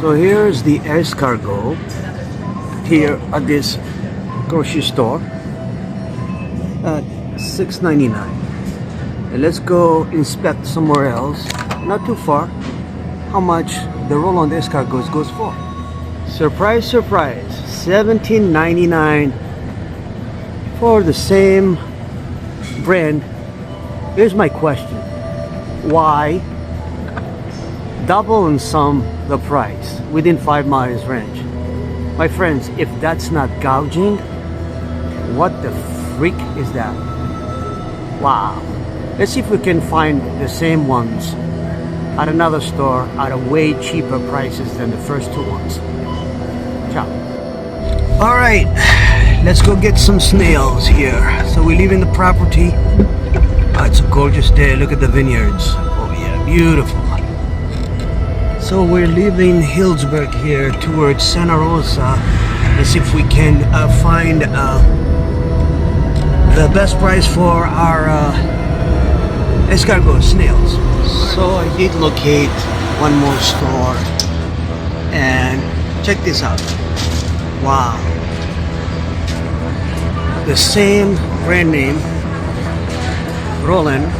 So here's the escargot here at this grocery store at $6.99. And let's go inspect somewhere else, not too far, how much the roll-on escargots goes for. Surprise, surprise, $17.99 for the same brand. Here's my question: why double on some the price within 5 miles range? My friends, if that's not gouging, what the freak is that? Wow. Let's see if we can find the same ones at another store at a way cheaper prices than the first two ones. Ciao. All right, let's go get some snails here. So we're leaving the property. Oh, it's a gorgeous day. Look at the vineyards. Oh yeah, beautiful. So we're leaving Healdsburg here towards Santa Rosa. Let's see if we can find the best price for our escargot snails. So I did locate one more store, and check this out. Wow, the same brand name, Roland,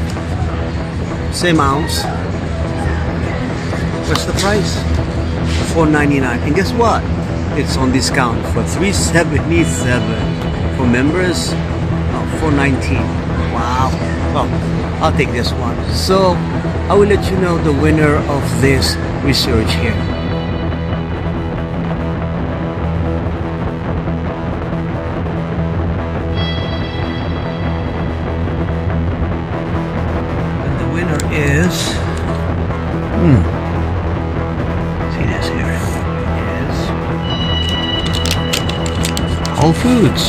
same ounce. What's the price? $4.99. And guess what? It's on discount for $3.77. For members, $4.19. Wow. Well, I'll take this one. So I will let you know the winner of this research here. And the winner is see this here. It is Whole Foods.